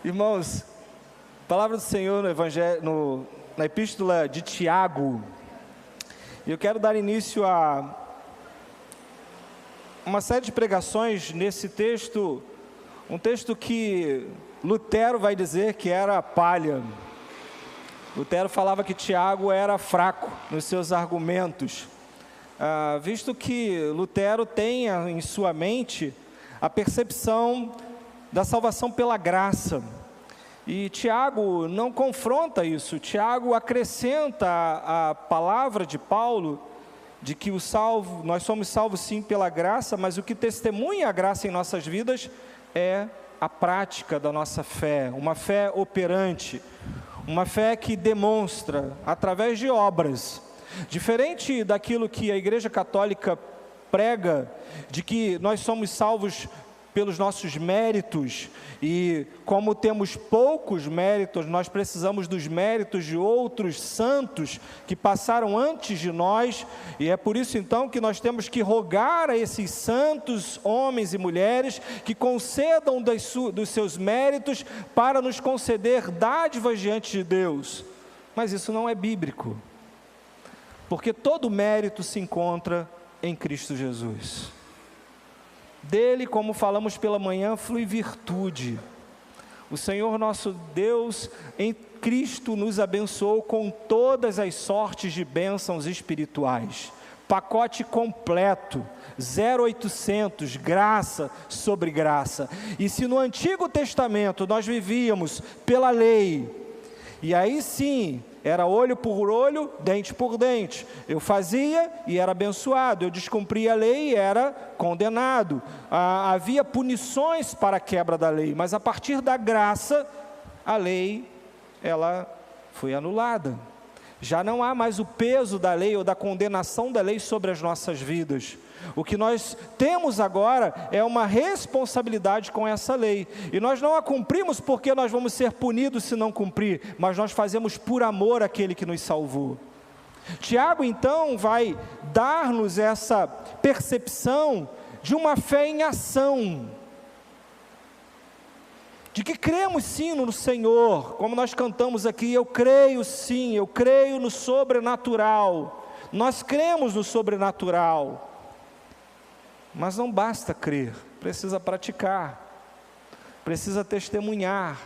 Irmãos, palavra do Senhor no Evangelho, na Epístola de Tiago. E eu quero dar início a uma série de pregações nesse texto, um texto que Lutero vai dizer que era palha. Lutero falava que Tiago era fraco nos seus argumentos, visto que Lutero tem em sua mente a percepção da salvação pela graça. E Tiago não confronta isso. Tiago acrescenta a palavra de Paulo, de que nós somos salvos sim pela graça, mas o que testemunha a graça em nossas vidas é a prática da nossa fé, uma fé operante, uma fé que demonstra através de obras. Diferente daquilo que a Igreja Católica prega, de que nós somos salvos pelos nossos méritos, e como temos poucos méritos, nós precisamos dos méritos de outros santos que passaram antes de nós, e é por isso então que nós temos que rogar a esses santos, homens e mulheres, que concedam dos seus méritos para nos conceder dádivas diante de Deus. Mas isso não é bíblico, porque todo mérito se encontra em Cristo Jesus. Dele, como falamos pela manhã, flui virtude. O Senhor nosso Deus, em Cristo, nos abençoou com todas as sortes de bênçãos espirituais. Pacote completo, 0800, graça sobre graça. E se no Antigo Testamento nós vivíamos pela lei, e aí sim, era olho por olho, dente por dente. Eu fazia e era abençoado, eu descumpria a lei e era condenado. Havia punições para a quebra da lei, mas a partir da graça, a lei, ela foi anulada. Já não há mais o peso da lei ou da condenação da lei sobre as nossas vidas. O que nós temos agora é uma responsabilidade com essa lei, e nós não a cumprimos porque nós vamos ser punidos se não cumprir, mas nós fazemos por amor àquele que nos salvou. Tiago então vai dar-nos essa percepção de uma fé em ação, de que cremos sim no Senhor, como nós cantamos aqui, eu creio sim, eu creio no sobrenatural. Nós cremos no sobrenatural. Mas não basta crer, precisa praticar, precisa testemunhar,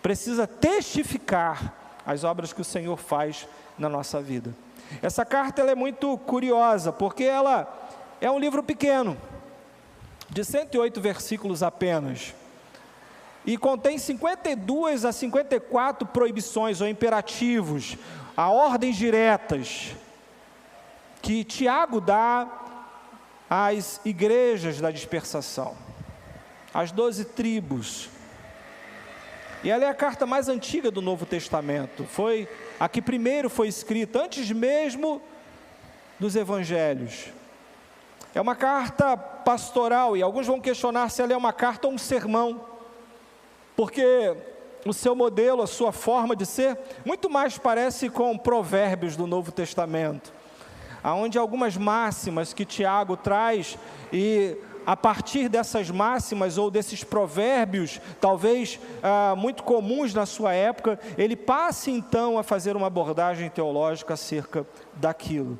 precisa testificar as obras que o Senhor faz na nossa vida. Essa carta ela é muito curiosa, porque ela é um livro pequeno, de 108 versículos apenas, e contém 52 a 54 proibições ou imperativos, a ordens diretas, que Tiago dá às igrejas da dispersação, às 12 tribos. E ela é a carta mais antiga do Novo Testamento, foi a que primeiro foi escrita, antes mesmo dos evangelhos. É uma carta pastoral, e alguns vão questionar se ela é uma carta ou um sermão, porque o seu modelo, a sua forma de ser, muito mais parece com Provérbios do Novo Testamento, aonde algumas máximas que Tiago traz, e a partir dessas máximas ou desses provérbios, talvez muito comuns na sua época, ele passe então a fazer uma abordagem teológica acerca daquilo.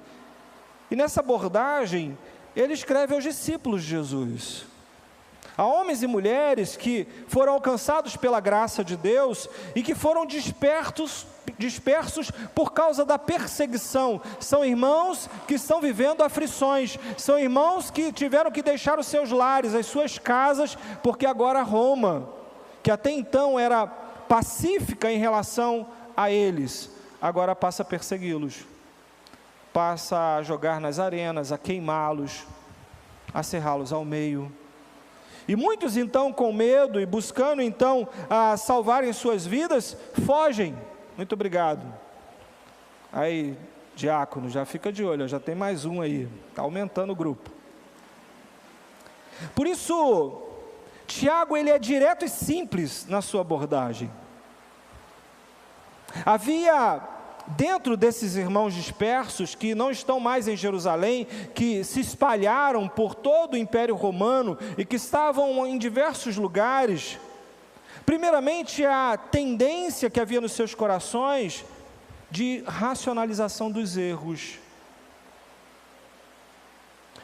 E nessa abordagem, ele escreve aos discípulos de Jesus, a homens e mulheres que foram alcançados pela graça de Deus e que foram dispersos por causa da perseguição. São irmãos que estão vivendo aflições, são irmãos que tiveram que deixar os seus lares, as suas casas, porque agora Roma, que até então era pacífica em relação a eles, agora passa a persegui-los, passa a jogar nas arenas, a queimá-los, a cerrá-los ao meio. E muitos então, com medo e buscando então salvarem suas vidas, fogem. Muito obrigado. Aí, diácono, já fica de olho, já tem mais um aí, está aumentando o grupo. Por isso, Tiago, ele é direto e simples na sua abordagem. Havia dentro desses irmãos dispersos, que não estão mais em Jerusalém, que se espalharam por todo o Império Romano, e que estavam em diversos lugares, Primeiramente, a tendência que havia nos seus corações de racionalização dos erros.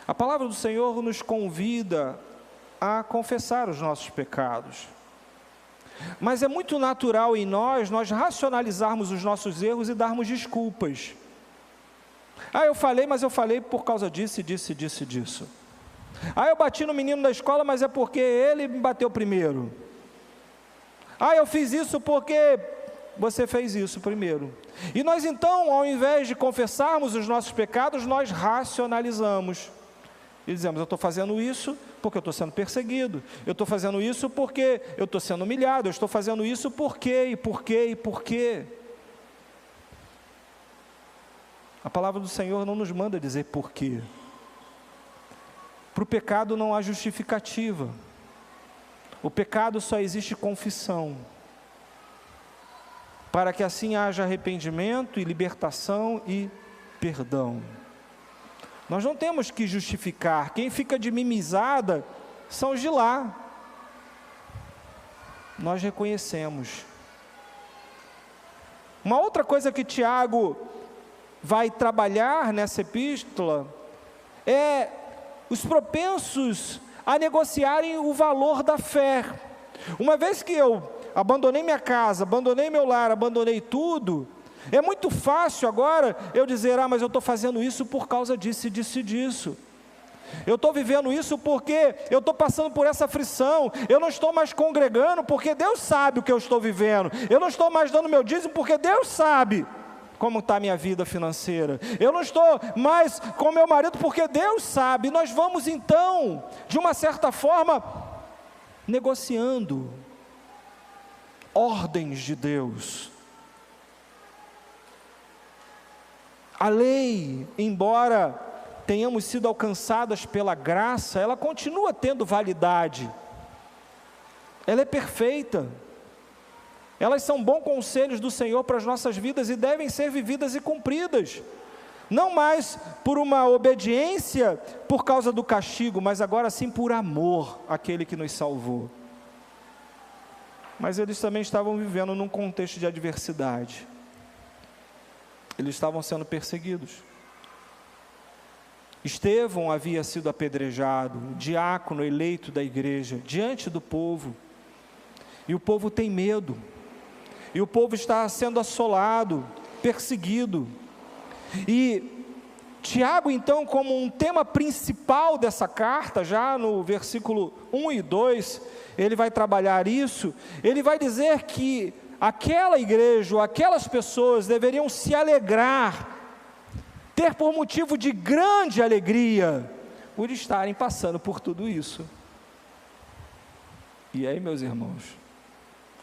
A palavra do Senhor nos convida a confessar os nossos pecados. Mas é muito natural em nós racionalizarmos os nossos erros e darmos desculpas. Eu falei, mas eu falei por causa disso, disso. Eu bati no menino da escola, mas é porque ele me bateu primeiro. Eu fiz isso porque você fez isso primeiro. E nós então, ao invés de confessarmos os nossos pecados, nós racionalizamos. E dizemos, eu estou fazendo isso porque eu estou sendo perseguido. Eu estou fazendo isso porque eu estou sendo humilhado. Eu estou fazendo isso por quê. A palavra do Senhor não nos manda dizer por quê. Para o pecado não há justificativa. O pecado só existe confissão. Para que assim haja arrependimento e libertação e perdão. Nós não temos que justificar. Quem fica de mimizada são os de lá. Nós reconhecemos. Uma outra coisa que Tiago vai trabalhar nessa epístola é os propensos a negociarem o valor da fé. Uma vez que eu abandonei minha casa, abandonei meu lar, abandonei tudo, é muito fácil agora eu dizer, mas eu estou fazendo isso por causa disso. Eu estou vivendo isso porque eu estou passando por essa aflição. Eu não estou mais congregando porque Deus sabe o que eu estou vivendo. Eu não estou mais dando meu dízimo porque Deus sabe como está a minha vida financeira. Eu não estou mais com meu marido porque Deus sabe. Nós vamos então, de uma certa forma, negociando ordens de Deus. A lei, embora tenhamos sido alcançadas pela graça, ela continua tendo validade. Ela é perfeita. Elas são bons conselhos do Senhor para as nossas vidas e devem ser vividas e cumpridas. Não mais por uma obediência por causa do castigo, mas agora sim por amor àquele que nos salvou. Mas eles também estavam vivendo num contexto de adversidade. Eles estavam sendo perseguidos. Estevão havia sido apedrejado, diácono eleito da igreja, diante do povo. E o povo tem medo. E o povo está sendo assolado, perseguido. E Tiago, então, como um tema principal dessa carta, já no versículo 1 e 2, ele vai trabalhar isso. Ele vai dizer que aquela igreja, ou aquelas pessoas deveriam se alegrar, ter por motivo de grande alegria, por estarem passando por tudo isso. E aí, meus irmãos,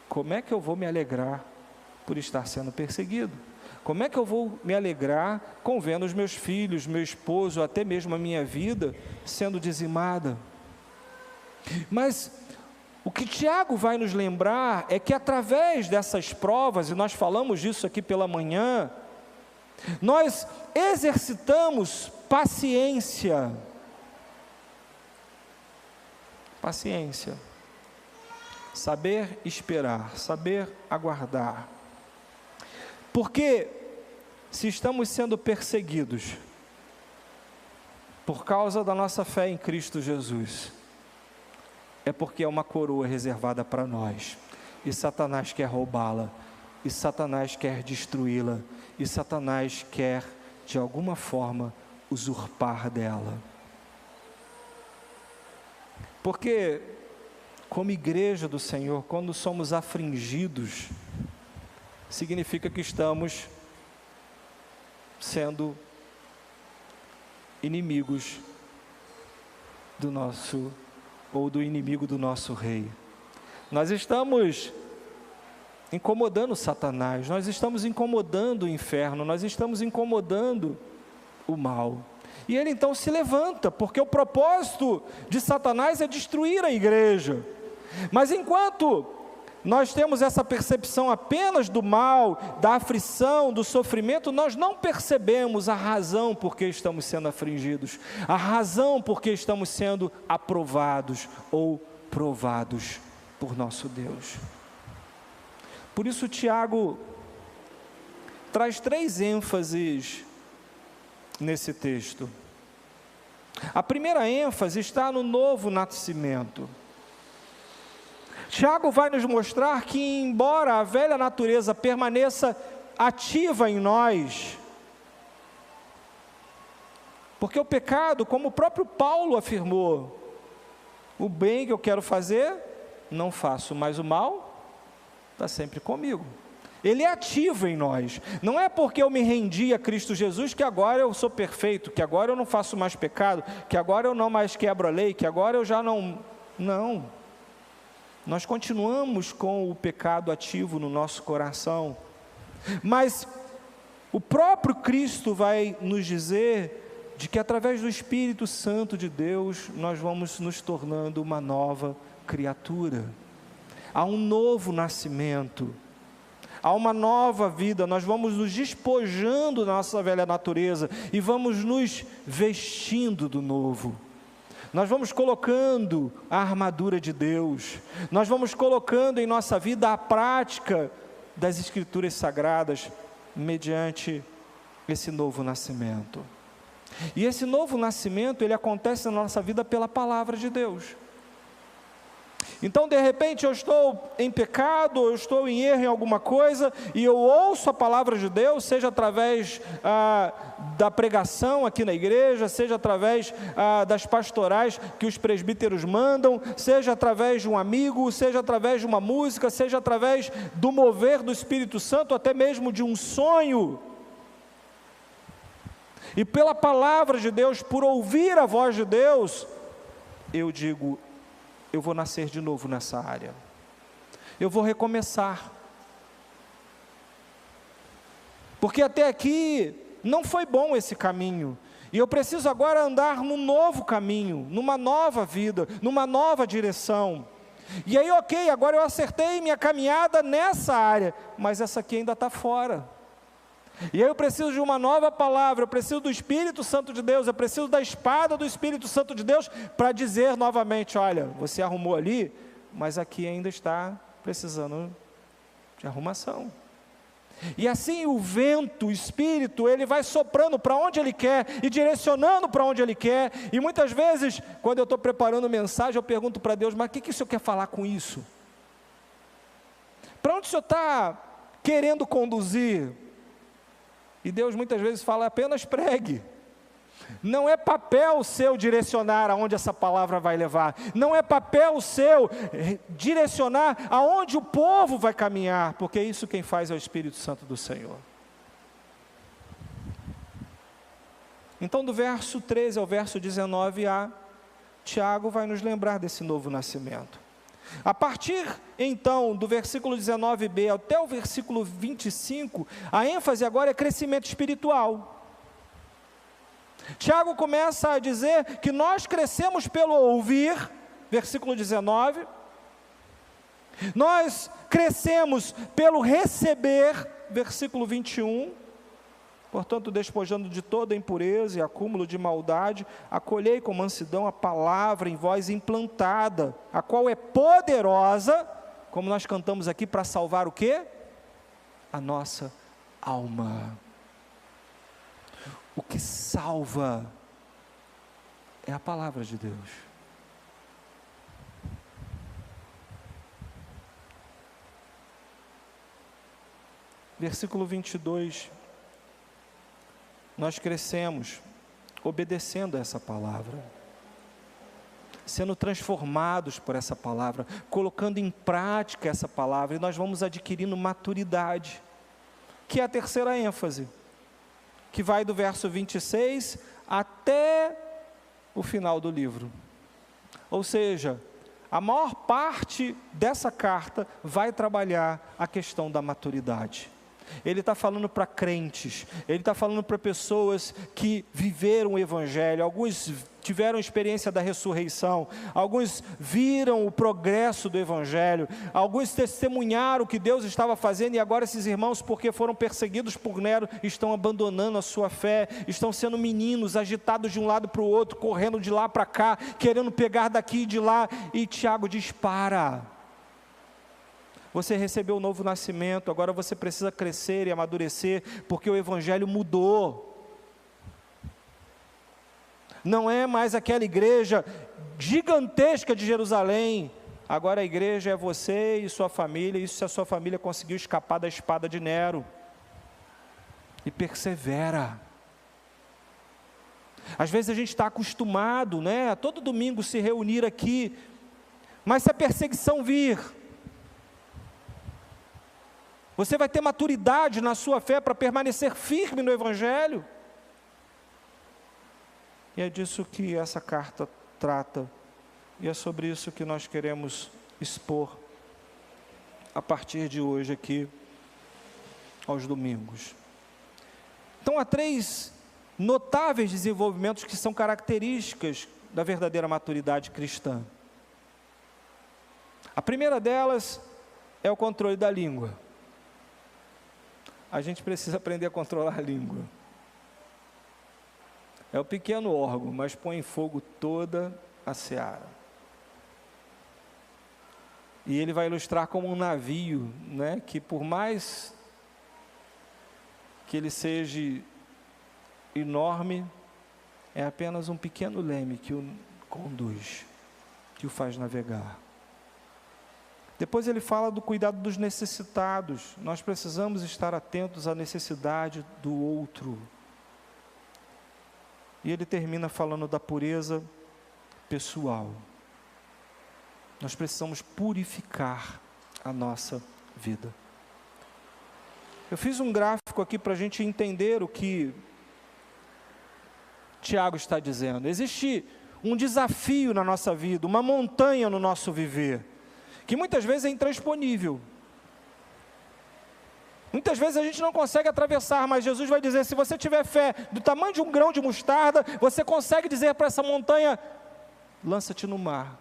como é que eu vou me alegrar por estar sendo perseguido? Como é que eu vou me alegrar com vendo os meus filhos, meu esposo, até mesmo a minha vida sendo dizimada? Mas o que Tiago vai nos lembrar é que através dessas provas, e nós falamos disso aqui pela manhã, nós exercitamos paciência. Paciência. Saber esperar, saber aguardar. Porque se estamos sendo perseguidos por causa da nossa fé em Cristo Jesus, é porque é uma coroa reservada para nós, e Satanás quer roubá-la, e Satanás quer destruí-la, e Satanás quer, de alguma forma, usurpar dela. Porque, como igreja do Senhor, quando somos afligidos, significa que estamos sendo inimigos do nosso, ou do inimigo do nosso rei. Nós estamos incomodando Satanás, nós estamos incomodando o inferno, nós estamos incomodando o mal. E ele então se levanta, porque o propósito de Satanás é destruir a igreja. Mas enquanto nós temos essa percepção apenas do mal, da aflição, do sofrimento, nós não percebemos a razão por que estamos sendo afligidos, a razão por que estamos sendo aprovados ou provados por nosso Deus. Por isso Tiago traz 3 ênfases nesse texto. A primeira ênfase está no novo nascimento. Tiago vai nos mostrar que, embora a velha natureza permaneça ativa em nós, porque o pecado, como o próprio Paulo afirmou, o bem que eu quero fazer, não faço, mas o mal está sempre comigo. Ele é ativo em nós. Não é porque eu me rendi a Cristo Jesus que agora eu sou perfeito, que agora eu não faço mais pecado, que agora eu não mais quebro a lei, que agora eu já não... Não. Nós continuamos com o pecado ativo no nosso coração. Mas o próprio Cristo vai nos dizer de que através do Espírito Santo de Deus, nós vamos nos tornando uma nova criatura. Há um novo nascimento. Há uma nova vida, nós vamos nos despojando da nossa velha natureza e vamos nos vestindo do novo. Nós vamos colocando a armadura de Deus, nós vamos colocando em nossa vida a prática das Escrituras Sagradas, mediante esse novo nascimento. E esse novo nascimento, ele acontece na nossa vida pela palavra de Deus. Então, de repente, eu estou em pecado, eu estou em erro em alguma coisa, e eu ouço a palavra de Deus, seja através da pregação aqui na igreja, seja através das pastorais que os presbíteros mandam, seja através de um amigo, seja através de uma música, seja através do mover do Espírito Santo, até mesmo de um sonho. E pela palavra de Deus, por ouvir a voz de Deus, eu digo: eu vou nascer de novo nessa área, eu vou recomeçar, porque até aqui não foi bom esse caminho, e eu preciso agora andar num novo caminho, numa nova vida, numa nova direção. E aí, ok, agora eu acertei minha caminhada nessa área, mas essa aqui ainda está fora. E aí eu preciso de uma nova palavra, eu preciso do Espírito Santo de Deus, eu preciso da espada do Espírito Santo de Deus, para dizer novamente: olha, você arrumou ali, mas aqui ainda está precisando de arrumação. E assim o vento, o Espírito, ele vai soprando para onde ele quer, e direcionando para onde ele quer. E muitas vezes, quando eu estou preparando mensagem, eu pergunto para Deus: mas o que o Senhor quer falar com isso? Para onde o Senhor está querendo conduzir? E Deus muitas vezes fala: apenas pregue. Não é papel seu direcionar aonde essa palavra vai levar. Não é papel seu direcionar aonde o povo vai caminhar, porque isso quem faz é o Espírito Santo do Senhor. Então, do verso 13 ao verso 19a, Tiago vai nos lembrar desse novo nascimento. A partir, então, do versículo 19b até o versículo 25, a ênfase agora é crescimento espiritual. Tiago começa a dizer que nós crescemos pelo ouvir, versículo 19, nós crescemos pelo receber, versículo 21, portanto, despojando de toda impureza e acúmulo de maldade, acolhei com mansidão a palavra em vós implantada, a qual é poderosa, como nós cantamos aqui, para salvar o quê? A nossa alma. O que salva é a palavra de Deus. Versículo 22. Nós crescemos obedecendo a essa palavra, sendo transformados por essa palavra, colocando em prática essa palavra, e nós vamos adquirindo maturidade, que é a terceira ênfase, que vai do verso 26 até o final do livro. Ou seja, a maior parte dessa carta vai trabalhar a questão da maturidade. Ele está falando para crentes, ele está falando para pessoas que viveram o Evangelho. Alguns tiveram experiência da ressurreição, alguns viram o progresso do Evangelho, alguns testemunharam o que Deus estava fazendo, e agora esses irmãos, porque foram perseguidos por Nero, estão abandonando a sua fé, estão sendo meninos, agitados de um lado para o outro, correndo de lá para cá, querendo pegar daqui e de lá, e Tiago diz: para, você recebeu o novo nascimento, agora você precisa crescer e amadurecer, porque o Evangelho mudou. Não é mais aquela igreja gigantesca de Jerusalém, agora a igreja é você e sua família, isso se a sua família conseguiu escapar da espada de Nero. E persevera. Às vezes a gente está acostumado, né, a todo domingo se reunir aqui, mas se a perseguição vir, você vai ter maturidade na sua fé para permanecer firme no Evangelho. E é disso que essa carta trata, e é sobre isso que nós queremos expor a partir de hoje aqui, aos domingos. Então há 3 notáveis desenvolvimentos que são características da verdadeira maturidade cristã. A primeira delas é o controle da língua. A gente precisa aprender a controlar a língua. É o pequeno órgão, mas põe em fogo toda a seara. E ele vai ilustrar como um navio, né, que por mais que ele seja enorme, é apenas um pequeno leme que o conduz, que o faz navegar. Depois ele fala do cuidado dos necessitados. Nós precisamos estar atentos à necessidade do outro. E ele termina falando da pureza pessoal. Nós precisamos purificar a nossa vida. Eu fiz um gráfico aqui para a gente entender o que Tiago está dizendo. Existe um desafio na nossa vida, uma montanha no nosso viver, que muitas vezes é intransponível. Muitas vezes a gente não consegue atravessar, mas Jesus vai dizer, se você tiver fé do tamanho de um grão de mostarda, você consegue dizer para essa montanha, lança-te no mar,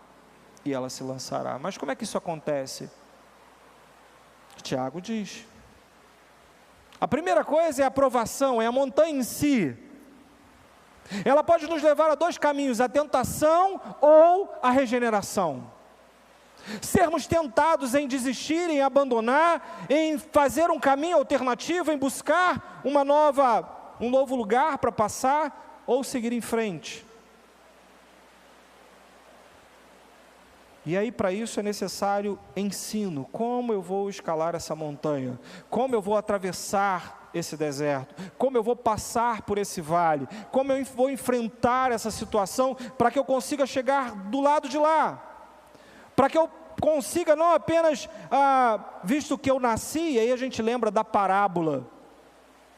e ela se lançará. Mas como é que isso acontece? Tiago diz. A primeira coisa é a provação, é a montanha em si. Ela pode nos levar a 2 caminhos, a tentação ou a regeneração. Sermos tentados em desistir, em abandonar, em fazer um caminho alternativo, em buscar um novo lugar para passar, ou seguir em frente. E aí para isso é necessário ensino, como eu vou escalar essa montanha, como eu vou atravessar esse deserto, como eu vou passar por esse vale, como eu vou enfrentar essa situação, para que eu consiga chegar do lado de lá, para que eu consiga não apenas, visto que eu nasci, e aí a gente lembra da parábola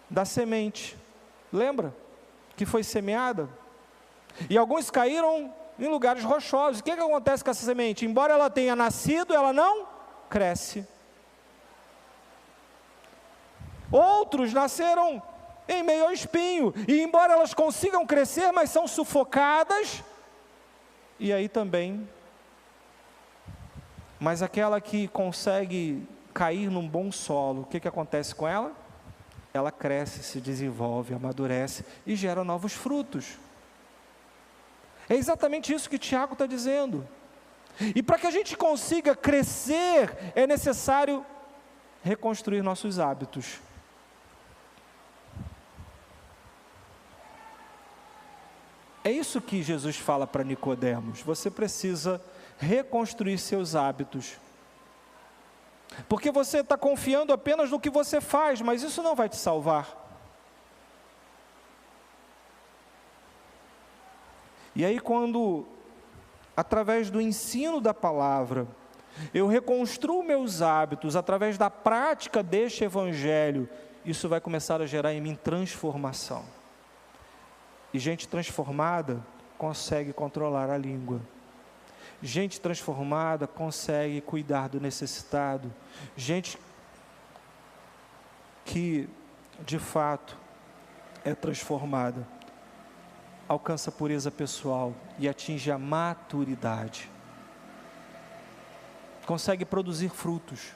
da semente, lembra? Que foi semeada, e alguns caíram em lugares rochosos. O que acontece com essa semente? Embora ela tenha nascido, ela não cresce. Outros nasceram em meio ao espinho, e embora elas consigam crescer, mas são sufocadas, e aí também, mas aquela que consegue cair num bom solo, o que acontece com ela? Ela cresce, se desenvolve, amadurece, e gera novos frutos. É exatamente isso que Tiago está dizendo. E para que a gente consiga crescer, é necessário reconstruir nossos hábitos. É isso que Jesus fala para Nicodemos. Você precisa reconstruir seus hábitos. Porque você está confiando apenas no que você faz, mas isso não vai te salvar. E aí quando, através do ensino da palavra, eu reconstruo meus hábitos, através da prática deste evangelho, isso vai começar a gerar em mim transformação. E gente transformada consegue controlar a língua. Gente transformada consegue cuidar do necessitado. Gente que, de fato, é transformada, alcança a pureza pessoal e atinge a maturidade. Consegue produzir frutos.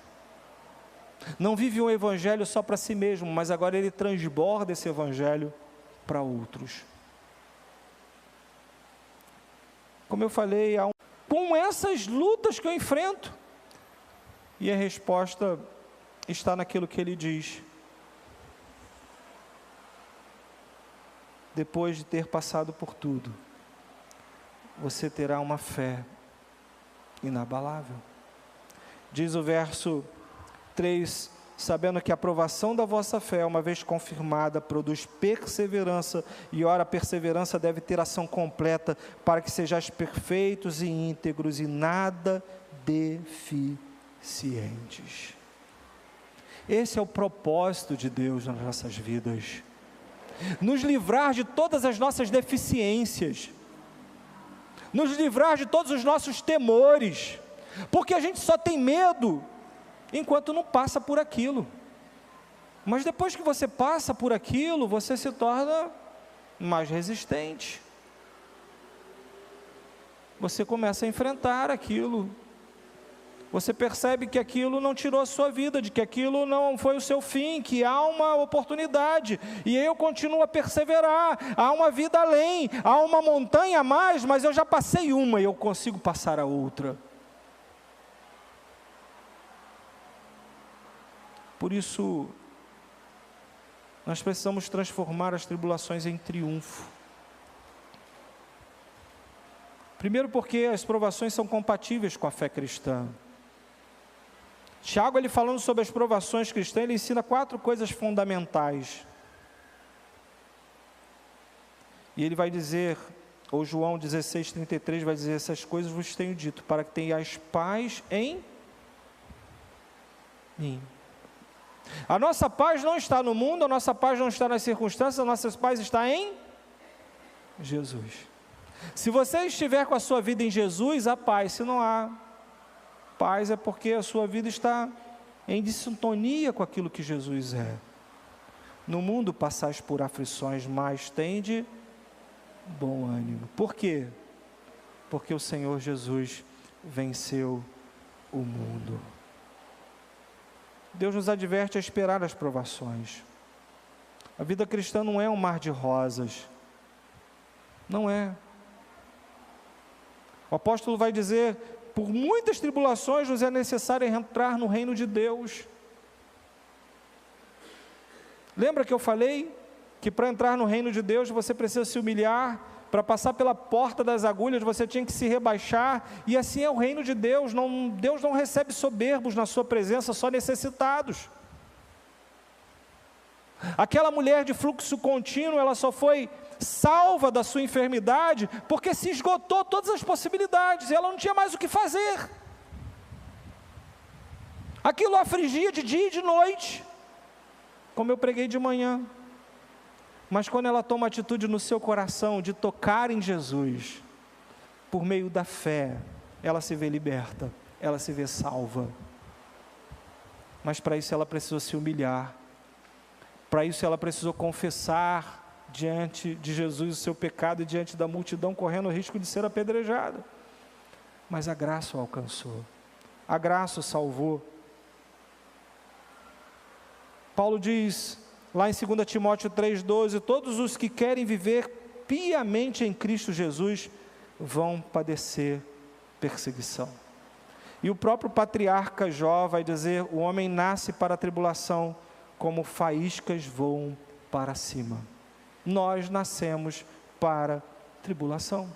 Não vive um evangelho só para si mesmo, mas agora ele transborda esse evangelho para outros. Como eu falei, com essas lutas que eu enfrento, E a resposta está naquilo que ele diz. Depois de ter passado por tudo, você terá uma fé inabalável. Diz o verso 3, sabendo que a aprovação da vossa fé, uma vez confirmada, produz perseverança, e ora a perseverança deve ter ação completa, para que sejais perfeitos e íntegros, e nada deficientes. Esse é o propósito de Deus nas nossas vidas, nos livrar de todas as nossas deficiências, nos livrar de todos os nossos temores, porque a gente só tem medo enquanto não passa por aquilo, mas depois que você passa por aquilo, você se torna mais resistente, você começa a enfrentar aquilo, você percebe que aquilo não tirou a sua vida, de que aquilo não foi o seu fim, que há uma oportunidade, e eu continuo a perseverar, há uma vida além, há uma montanha a mais, mas eu já passei uma e eu consigo passar a outra. Por isso, nós precisamos transformar as tribulações em triunfo. Primeiro porque as provações são compatíveis com a fé cristã. Tiago, ele falando sobre as provações cristãs, ele ensina 4 coisas fundamentais. E ele vai dizer, ou João 16:33 vai dizer, essas coisas vos tenho dito, para que tenhais paz em mim. A nossa paz não está no mundo, a nossa paz não está nas circunstâncias, a nossa paz está em Jesus. Se você estiver com a sua vida em Jesus, há paz. Se não há paz, é porque a sua vida está em sintonia com aquilo que Jesus é. No mundo passais por aflições, mas tende bom ânimo. Por quê? Porque o Senhor Jesus venceu o mundo. Deus nos adverte a esperar as provações. A vida cristã não é um mar de rosas. Não é. O apóstolo vai dizer, por muitas tribulações nos é necessário entrar no reino de Deus. Lembra que eu falei que para entrar no reino de Deus você precisa se humilhar, para passar pela porta das agulhas você tinha que se rebaixar, e assim é o reino de Deus. Deus não recebe soberbos na sua presença, só necessitados. Aquela mulher de fluxo contínuo, ela só foi salva da sua enfermidade, porque se esgotou todas as possibilidades, e ela não tinha mais o que fazer. Aquilo afligia de dia e de noite, como eu preguei de manhã. Mas quando ela toma atitude no seu coração de tocar em Jesus, por meio da fé, ela se vê liberta, ela se vê salva. Mas para isso ela precisou se humilhar, para isso ela precisou confessar diante de Jesus o seu pecado e diante da multidão, correndo o risco de ser apedrejada. Mas a graça o alcançou, a graça o salvou. Paulo diz lá em 2 Timóteo 3,12, todos os que querem viver piamente em Cristo Jesus vão padecer perseguição. E o próprio patriarca Jó vai dizer, o homem nasce para a tribulação, como faíscas voam para cima. Nós nascemos para tribulação.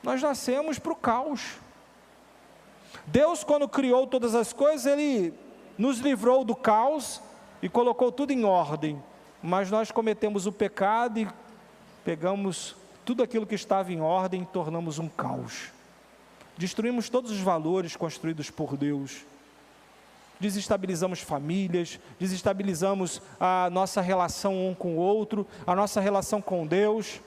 Nós nascemos para o caos. Deus, quando criou todas as coisas, Ele nos livrou do caos e colocou tudo em ordem, mas nós cometemos o pecado e pegamos tudo aquilo que estava em ordem e tornamos um caos. Destruímos todos os valores construídos por Deus, desestabilizamos famílias, desestabilizamos a nossa relação um com o outro, a nossa relação com Deus,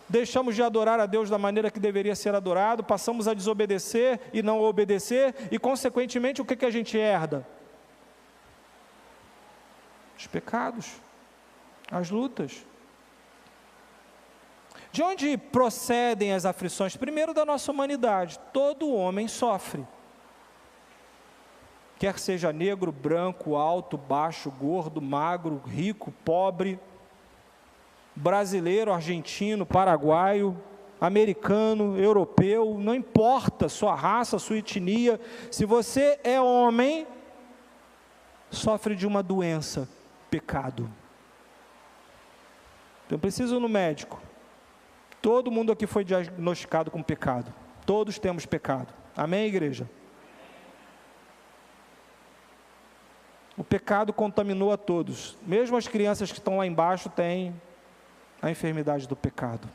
deixamos de adorar a Deus da maneira que deveria ser adorado, passamos a desobedecer e não obedecer, e consequentemente o que a gente herda? Os pecados, as lutas. De onde procedem as aflições? Primeiro, da nossa humanidade. Todo homem sofre. Quer seja negro, branco, alto, baixo, gordo, magro, rico, pobre, brasileiro, argentino, paraguaio, americano, europeu, não importa sua raça, sua etnia, se você é homem, sofre de uma doença, pecado. Então, preciso ir no médico. Todo mundo aqui foi diagnosticado com pecado. Todos temos pecado. Amém, igreja? O pecado contaminou a todos. Mesmo as crianças que estão lá embaixo têm a enfermidade do pecado.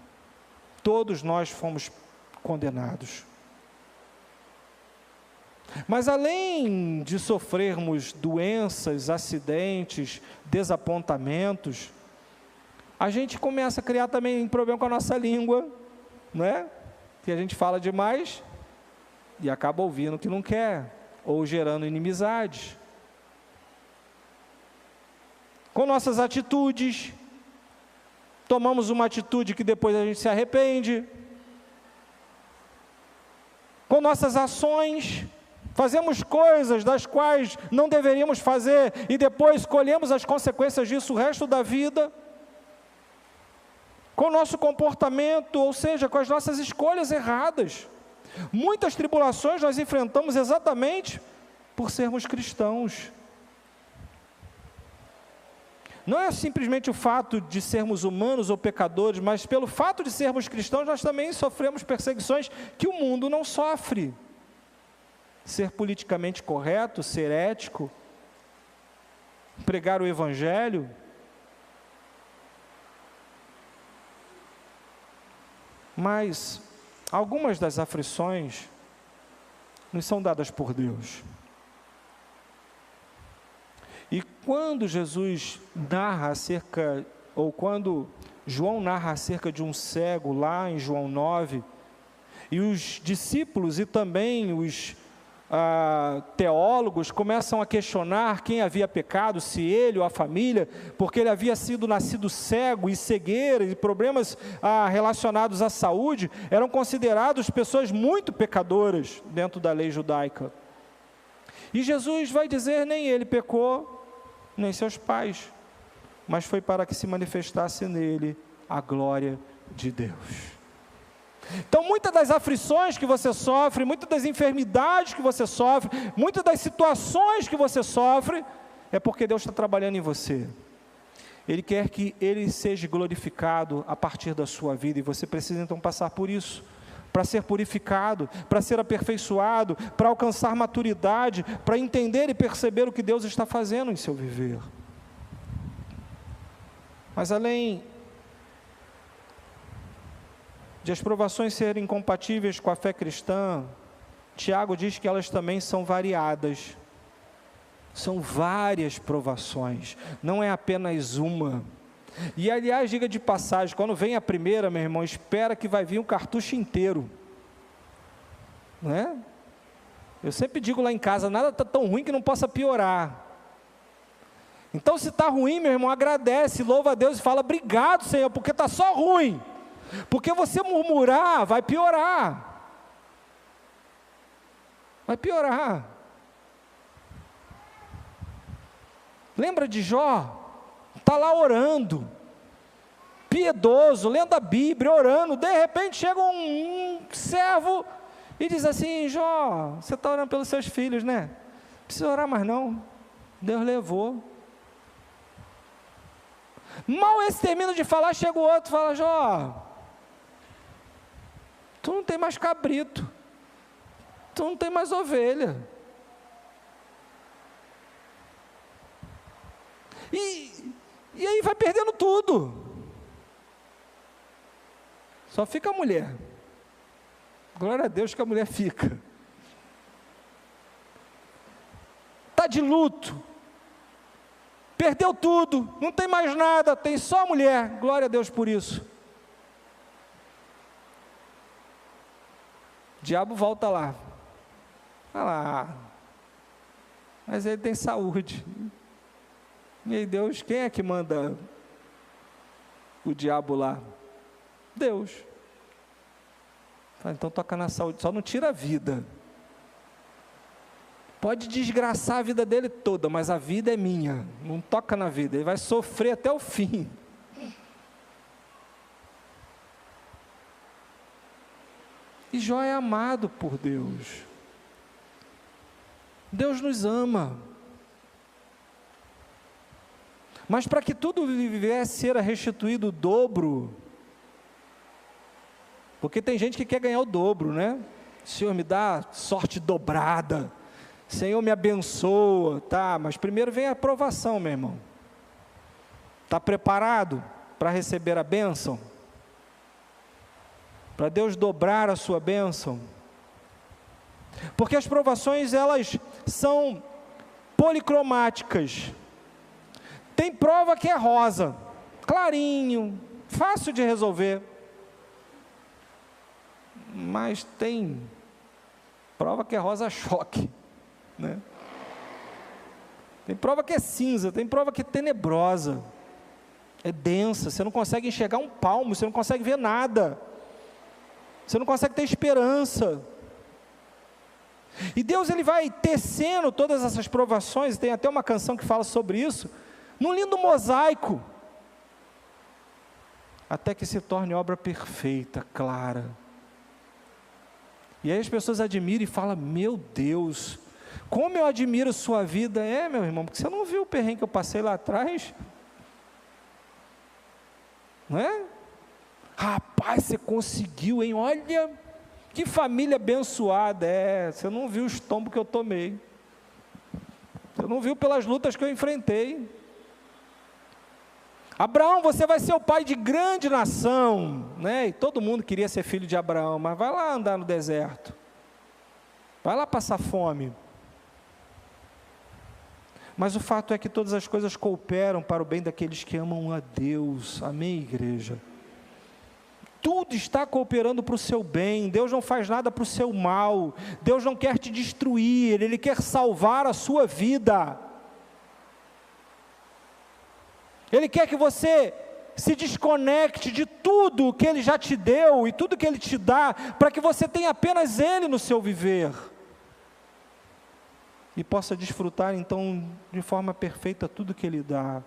Todos nós fomos condenados. Mas além de sofrermos doenças, acidentes, desapontamentos, a gente começa a criar também um problema com a nossa língua, não é? Que a gente fala demais e acaba ouvindo o que não quer, ou gerando inimizades. Com nossas atitudes, tomamos uma atitude que depois a gente se arrepende. Com nossas ações, fazemos coisas das quais não deveríamos fazer e depois colhemos as consequências disso o resto da vida. Com o nosso comportamento, ou seja, com as nossas escolhas erradas. Muitas tribulações nós enfrentamos exatamente por sermos cristãos. Não é simplesmente o fato de sermos humanos ou pecadores, mas pelo fato de sermos cristãos, nós também sofremos perseguições que o mundo não sofre. Ser politicamente correto, ser ético, pregar o evangelho. Mas algumas das aflições nos são dadas por Deus. E quando Jesus narra acerca, ou quando João narra acerca de um cego lá em João 9, e os discípulos e também os teólogos começam a questionar quem havia pecado, se ele ou a família, porque ele havia sido nascido cego e cegueira e problemas relacionados à saúde, eram considerados pessoas muito pecadoras dentro da lei judaica. E Jesus vai dizer, nem ele pecou, nem seus pais, mas foi para que se manifestasse nele a glória de Deus. Então, muitas das aflições que você sofre, muitas das enfermidades que você sofre, muitas das situações que você sofre, é porque Deus está trabalhando em você. Ele quer que Ele seja glorificado a partir da sua vida, e você precisa então passar por isso, para ser purificado, para ser aperfeiçoado, para alcançar maturidade, para entender e perceber o que Deus está fazendo em seu viver. Mas além de as provações serem incompatíveis com a fé cristã, Tiago diz que elas também são variadas. São várias provações, não é apenas uma. E aliás, diga de passagem, quando vem a primeira, meu irmão, espera que vai vir um cartucho inteiro. Não é? Eu sempre digo lá em casa, nada está tão ruim que não possa piorar. Então, se está ruim, meu irmão, agradece, louva a Deus e fala, obrigado, Senhor, porque está só ruim. Porque você murmurar, vai piorar. Vai piorar. Lembra de Jó? Está lá orando, piedoso, lendo a Bíblia, orando, de repente chega um servo e diz assim, Jó, você está orando pelos seus filhos, né? Não precisa orar mais não, Deus levou. Mal esse termina de falar, chega o outro e fala, Jó, tu não tem mais cabrito, tu não tem mais ovelha. E aí vai perdendo tudo. Só fica a mulher. Glória a Deus que a mulher fica. Está de luto. Perdeu tudo. Não tem mais nada. Tem só a mulher. Glória a Deus por isso. O diabo volta lá. Olha lá. Mas ele tem saúde. E aí Deus, quem é que manda o diabo lá? Deus. Então toca na saúde, só não tira a vida. Pode desgraçar a vida dele toda, mas a vida é minha, não toca na vida, ele vai sofrer até o fim. E Jó é amado por Deus. Deus nos ama. Mas para que tudo viesse ser restituído o dobro, porque tem gente que quer ganhar o dobro, né? Senhor, me dá sorte dobrada. Senhor, me abençoa. Tá, mas primeiro vem a aprovação, meu irmão. Está preparado para receber a bênção? Para Deus dobrar a sua bênção? Porque as provações, elas são policromáticas. Tem prova que é rosa, clarinho, fácil de resolver. Mas tem prova que é rosa choque, né? Tem prova que é cinza, tem prova que é tenebrosa, é densa, você não consegue enxergar um palmo, você não consegue ver nada, você não consegue ter esperança. E Deus, Ele vai tecendo todas essas provações, tem até uma canção que fala sobre isso, num lindo mosaico, até que se torne obra perfeita, clara. E aí as pessoas admiram e falam, meu Deus, como eu admiro sua vida. É, meu irmão, porque você não viu o perrengue que eu passei lá atrás? Não é? Rapaz, você conseguiu, hein? Olha, que família abençoada. É, você não viu os tombos que eu tomei. Você não viu pelas lutas que eu enfrentei. Abraão, você vai ser o pai de grande nação, né? E todo mundo queria ser filho de Abraão, mas vai lá andar no deserto, vai lá passar fome. Mas o fato é que todas as coisas cooperam para o bem daqueles que amam a Deus. Amém, igreja? Tudo está cooperando para o seu bem. Deus não faz nada para o seu mal. Deus não quer te destruir, Ele quer salvar a sua vida. Ele quer que você se desconecte de tudo que Ele já te deu e tudo que Ele te dá, para que você tenha apenas Ele no seu viver. E possa desfrutar então de forma perfeita tudo que Ele dá.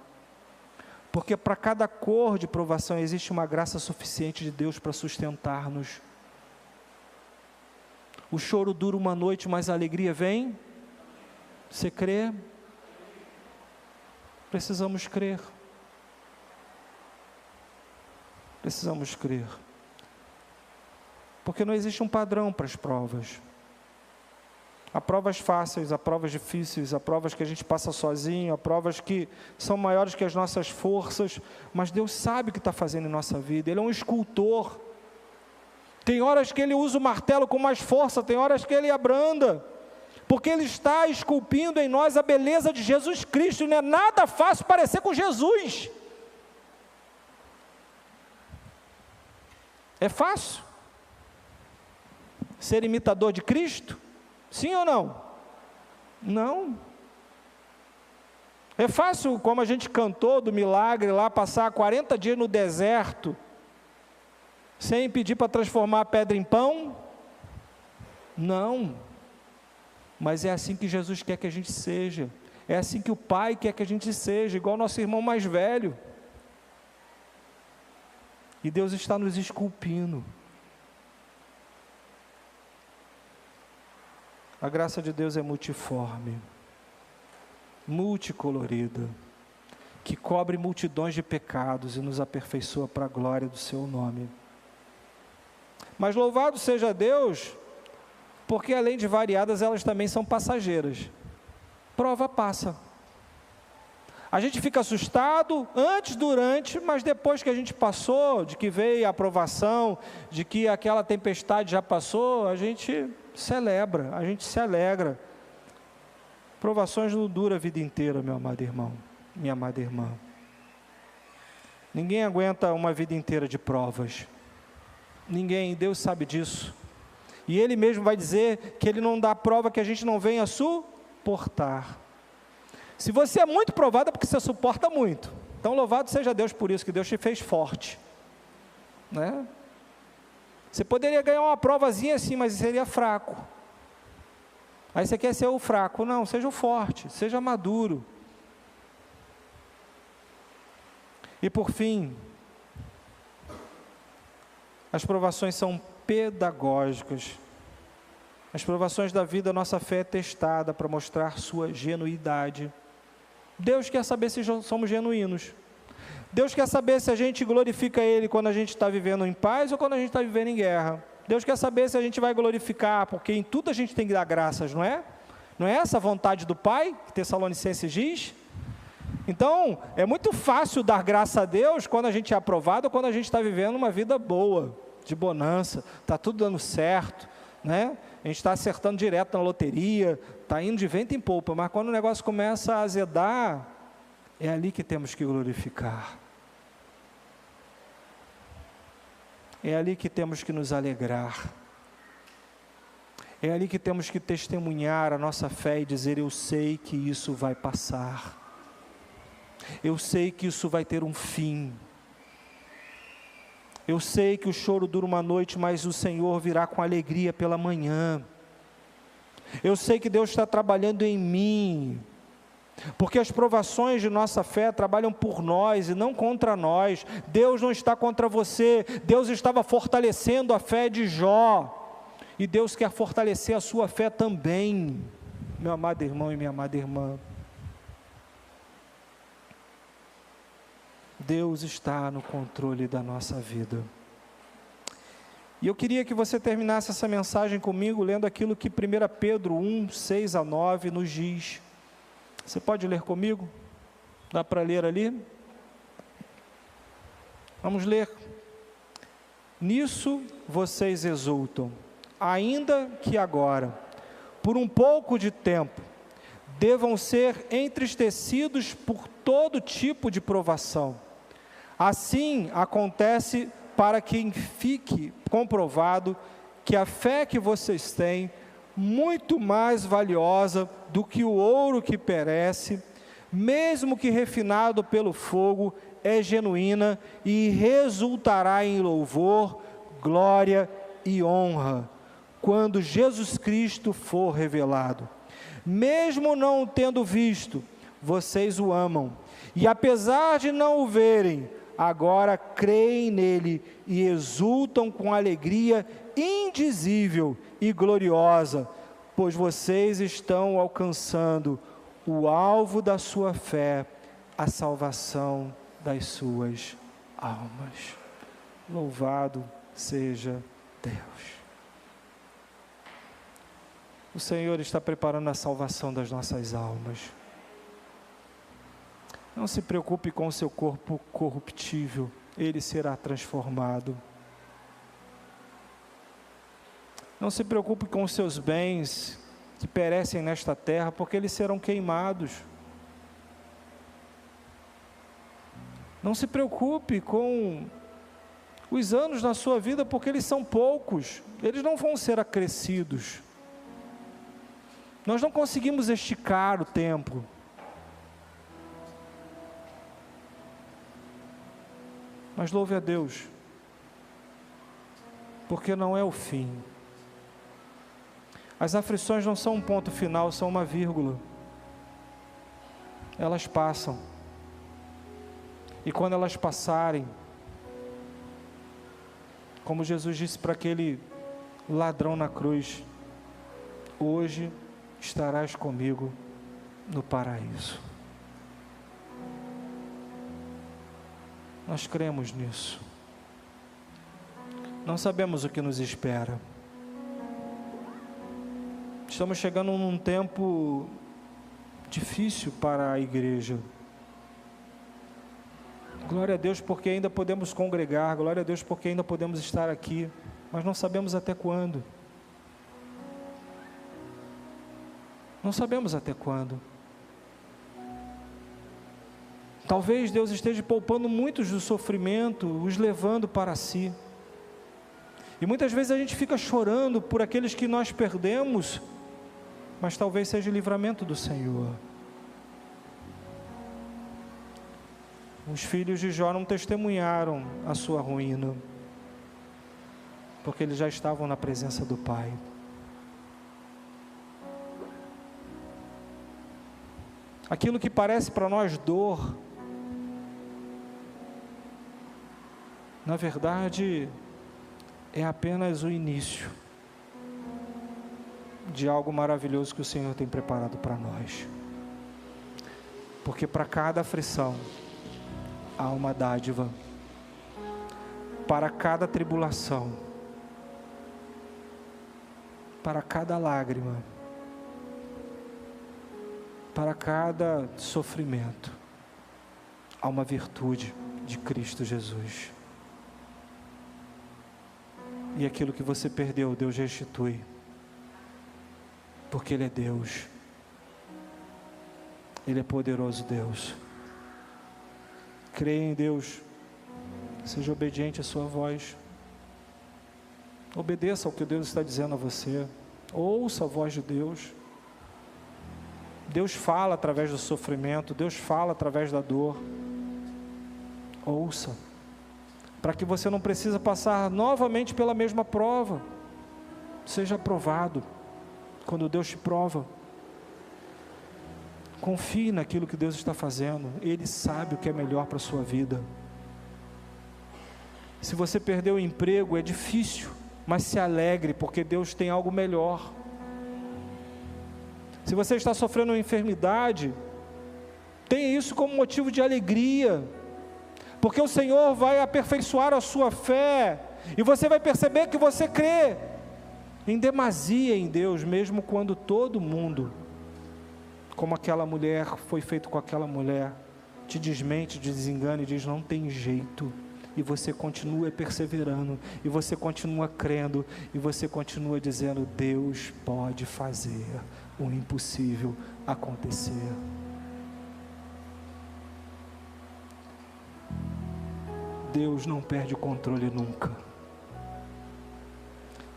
Porque para cada cor de provação existe uma graça suficiente de Deus para sustentar-nos. O choro dura uma noite, mas a alegria vem. Você crê? Precisamos crer. Precisamos crer. Porque não existe um padrão para as provas. Há provas fáceis, há provas difíceis, há provas que a gente passa sozinho, há provas que são maiores que as nossas forças, mas Deus sabe o que está fazendo em nossa vida. Ele é um escultor. Tem horas que Ele usa o martelo com mais força, tem horas que Ele abranda, porque Ele está esculpindo em nós a beleza de Jesus Cristo. Não é nada fácil parecer com Jesus. É fácil ser imitador de Cristo? Sim ou não? Não. É fácil, como a gente cantou do milagre lá, passar 40 dias no deserto, sem pedir para transformar a pedra em pão? Não. Mas é assim que Jesus quer que a gente seja. É assim que o Pai quer que a gente seja, igual nosso irmão mais velho. E Deus está nos esculpindo. A graça de Deus é multiforme, multicolorida, que cobre multidões de pecados e nos aperfeiçoa para a glória do seu nome. Mas louvado seja Deus, porque além de variadas, elas também são passageiras. Prova passa. A gente fica assustado antes, durante, mas depois que a gente passou, de que veio a aprovação, de que aquela tempestade já passou, a gente celebra, a gente se alegra. Provações não duram a vida inteira, meu amado irmão, minha amada irmã. Ninguém aguenta uma vida inteira de provas. Ninguém, Deus sabe disso. E Ele mesmo vai dizer que Ele não dá prova que a gente não venha suportar. Se você é muito provado é porque você suporta muito. Então louvado seja Deus por isso, que Deus te fez forte, né? Você poderia ganhar uma provazinha assim, mas seria fraco. Aí você quer ser o fraco. Não, seja o forte, seja maduro. E por fim, as provações são pedagógicas. Nas provações da vida, a nossa fé é testada para mostrar sua genuidade. Deus quer saber se somos genuínos. Deus quer saber se a gente glorifica Ele quando a gente está vivendo em paz ou quando a gente está vivendo em guerra. Deus quer saber se a gente vai glorificar, porque em tudo a gente tem que dar graças, não é? Não é essa a vontade do Pai, que Tessalonicenses diz? Então, é muito fácil dar graça a Deus quando a gente é aprovado ou quando a gente está vivendo uma vida boa, de bonança, está tudo dando certo, né? A gente está acertando direto na loteria, está indo de vento em polpa, mas quando o negócio começa a azedar, é ali que temos que glorificar. É ali que temos que nos alegrar. É ali que temos que testemunhar a nossa fé e dizer: eu sei que isso vai passar. Eu sei que isso vai ter um fim. Eu sei que o choro dura uma noite, mas o Senhor virá com alegria pela manhã. Eu sei que Deus está trabalhando em mim, porque as provações de nossa fé trabalham por nós e não contra nós. Deus não está contra você. Deus estava fortalecendo a fé de Jó, e Deus quer fortalecer a sua fé também, meu amado irmão e minha amada irmã. Deus está no controle da nossa vida. E eu queria que você terminasse essa mensagem comigo lendo aquilo que 1 Pedro 1, 6 a 9 nos diz. Você pode ler comigo? Dá para ler ali? Vamos ler. Nisso vocês exultam, ainda que agora, por um pouco de tempo, devam ser entristecidos por todo tipo de provação. Assim acontece para que fique comprovado que a fé que vocês têm, muito mais valiosa do que o ouro que perece, mesmo que refinado pelo fogo, é genuína e resultará em louvor, glória e honra, quando Jesus Cristo for revelado. Mesmo não o tendo visto, vocês o amam, e apesar de não o verem, agora creem nele e exultam com alegria indizível e gloriosa, pois vocês estão alcançando o alvo da sua fé, a salvação das suas almas. Louvado seja Deus. O Senhor está preparando a salvação das nossas almas. Não se preocupe com o seu corpo corruptível, ele será transformado. Não se preocupe com os seus bens que perecem nesta terra, porque eles serão queimados. Não se preocupe com os anos na sua vida, porque eles são poucos, eles não vão ser acrescidos. Nós não conseguimos esticar o tempo. Mas louve a Deus, porque não é o fim. As aflições não são um ponto final, são uma vírgula. Elas passam. E quando elas passarem, como Jesus disse para aquele ladrão na cruz: hoje estarás comigo no paraíso. Nós cremos nisso. Não sabemos o que nos espera. Estamos chegando num tempo difícil para a igreja. Glória a Deus porque ainda podemos congregar, glória a Deus porque ainda podemos estar aqui, mas não sabemos até quando. Não sabemos até quando. Talvez Deus esteja poupando muitos do sofrimento, os levando para si. E muitas vezes a gente fica chorando por aqueles que nós perdemos, mas talvez seja o livramento do Senhor. Os filhos de Jó não testemunharam a sua ruína, porque eles já estavam na presença do Pai. Aquilo que parece para nós dor, na verdade, é apenas o início de algo maravilhoso que o Senhor tem preparado para nós. Porque para cada aflição há uma dádiva, para cada tribulação, para cada lágrima, para cada sofrimento, há uma virtude de Cristo Jesus. E aquilo que você perdeu, Deus restitui, porque Ele é Deus, Ele é poderoso Deus. Creia em Deus, seja obediente à sua voz, obedeça ao que Deus está dizendo a você, ouça a voz de Deus. Deus fala através do sofrimento, Deus fala através da dor. Ouça, para que você não precise passar novamente pela mesma prova. Seja aprovado quando Deus te prova. Confie naquilo que Deus está fazendo, Ele sabe o que é melhor para a sua vida. Se você perdeu o emprego, é difícil, mas se alegre, porque Deus tem algo melhor. Se você está sofrendo uma enfermidade, tenha isso como motivo de alegria, porque o Senhor vai aperfeiçoar a sua fé, e você vai perceber que você crê em demasia em Deus, mesmo quando todo mundo, como aquela mulher, foi feito com aquela mulher, te desmente, te desengana e diz: não tem jeito, e você continua perseverando, e você continua crendo, e você continua dizendo: Deus pode fazer o impossível acontecer. Deus não perde o controle nunca.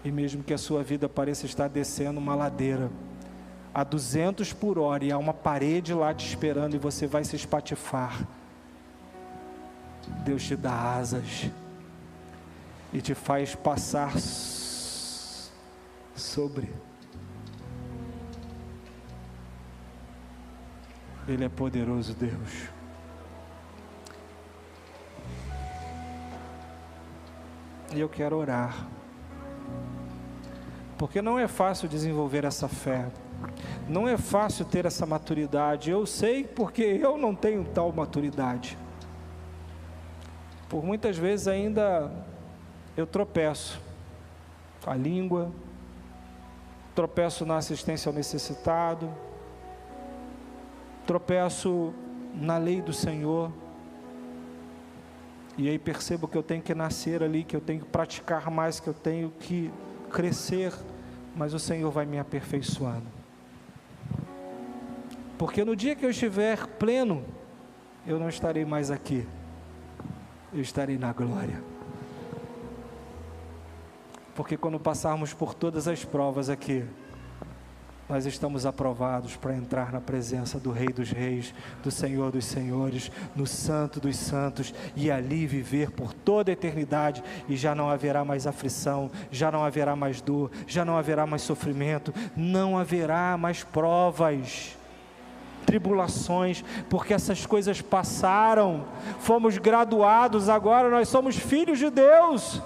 E mesmo que a sua vida pareça estar descendo uma ladeira a 200 por hora, e há uma parede lá te esperando, e você vai se espatifar, Deus te dá asas, e te faz passar sobre. Ele é poderoso Deus. E eu quero orar, porque não é fácil desenvolver essa fé, não é fácil ter essa maturidade. Eu sei, porque eu não tenho tal maturidade. Por muitas vezes ainda eu tropeço com a língua, tropeço na assistência ao necessitado, tropeço na lei do Senhor, e aí percebo que eu tenho que nascer ali, que eu tenho que praticar mais, que eu tenho que crescer, mas o Senhor vai me aperfeiçoando, porque no dia que eu estiver pleno, eu não estarei mais aqui, eu estarei na glória, porque quando passarmos por todas as provas aqui, nós estamos aprovados para entrar na presença do Rei dos Reis, do Senhor dos Senhores, no Santo dos Santos, e ali viver por toda a eternidade, e já não haverá mais aflição, já não haverá mais dor, já não haverá mais sofrimento, não haverá mais provas, tribulações, porque essas coisas passaram, fomos graduados, agora nós somos filhos de Deus.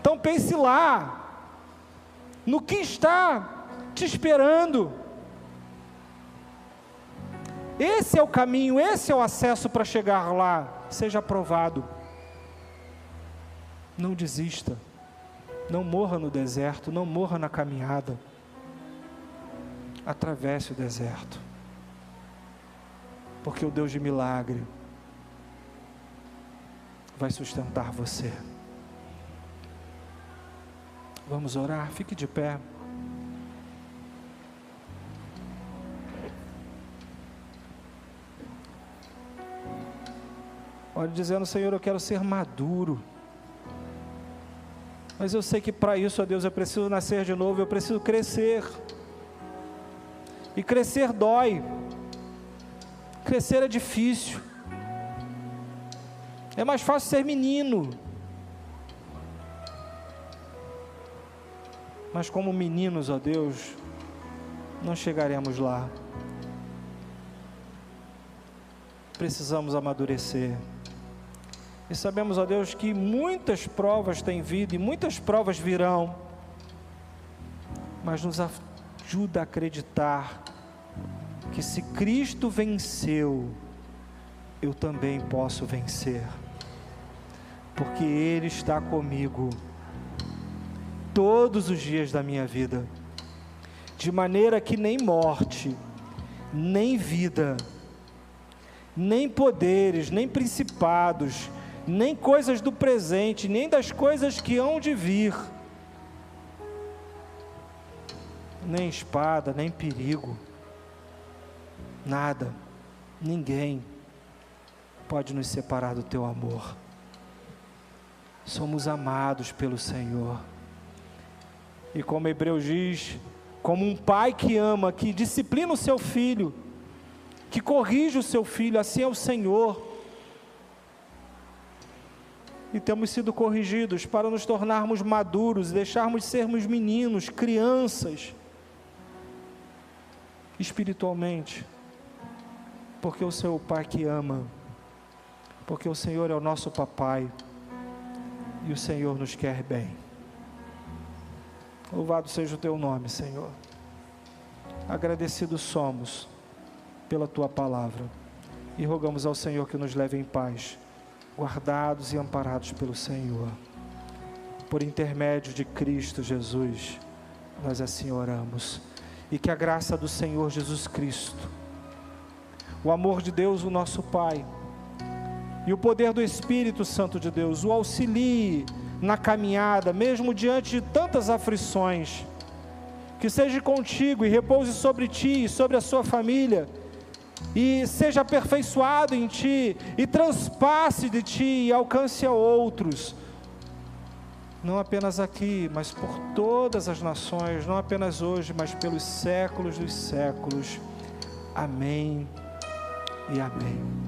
Então pense lá, no que está te esperando. Esse é o caminho, esse é o acesso para chegar lá. Seja aprovado. Não desista, não morra no deserto, não morra na caminhada. Atravesse o deserto, porque o Deus de milagre vai sustentar você. Vamos orar, fique de pé. Olhe dizendo: Senhor, eu quero ser maduro, mas eu sei que para isso, ó Deus, eu preciso nascer de novo, eu preciso crescer, e crescer dói, crescer é difícil, é mais fácil ser menino, mas como meninos, ó Deus, não chegaremos lá. Precisamos amadurecer, E sabemos, ó Deus, que muitas provas têm vindo e muitas provas virão, mas nos ajuda a acreditar que se Cristo venceu, eu também posso vencer, porque Ele está comigo todos os dias da minha vida, de maneira que nem morte, nem vida, nem poderes, nem principados, nem coisas do presente, nem das coisas que hão de vir, nem espada, nem perigo, nada, ninguém pode nos separar do teu amor. Somos amados pelo Senhor, e como Hebreus diz, como um pai que ama, que disciplina o seu filho, que corrige o seu filho, assim é o Senhor. E temos sido corrigidos para nos tornarmos maduros, deixarmos de sermos meninos, crianças, espiritualmente, porque o seu Pai que ama, porque o Senhor é o nosso papai, e o Senhor nos quer bem. Louvado seja o teu nome, Senhor. Agradecidos somos pela tua palavra, e rogamos ao Senhor que nos leve em paz, guardados e amparados pelo Senhor, por intermédio de Cristo Jesus, nós assim oramos, e que a graça do Senhor Jesus Cristo, o amor de Deus, o nosso Pai, e o poder do Espírito Santo de Deus, o auxilie na caminhada, mesmo diante de tantas aflições, que seja contigo e repouse sobre ti e sobre a sua família, e seja aperfeiçoado em ti, e transpasse de ti, e alcance a outros, não apenas aqui, mas por todas as nações, não apenas hoje, mas pelos séculos dos séculos. Amém e amém.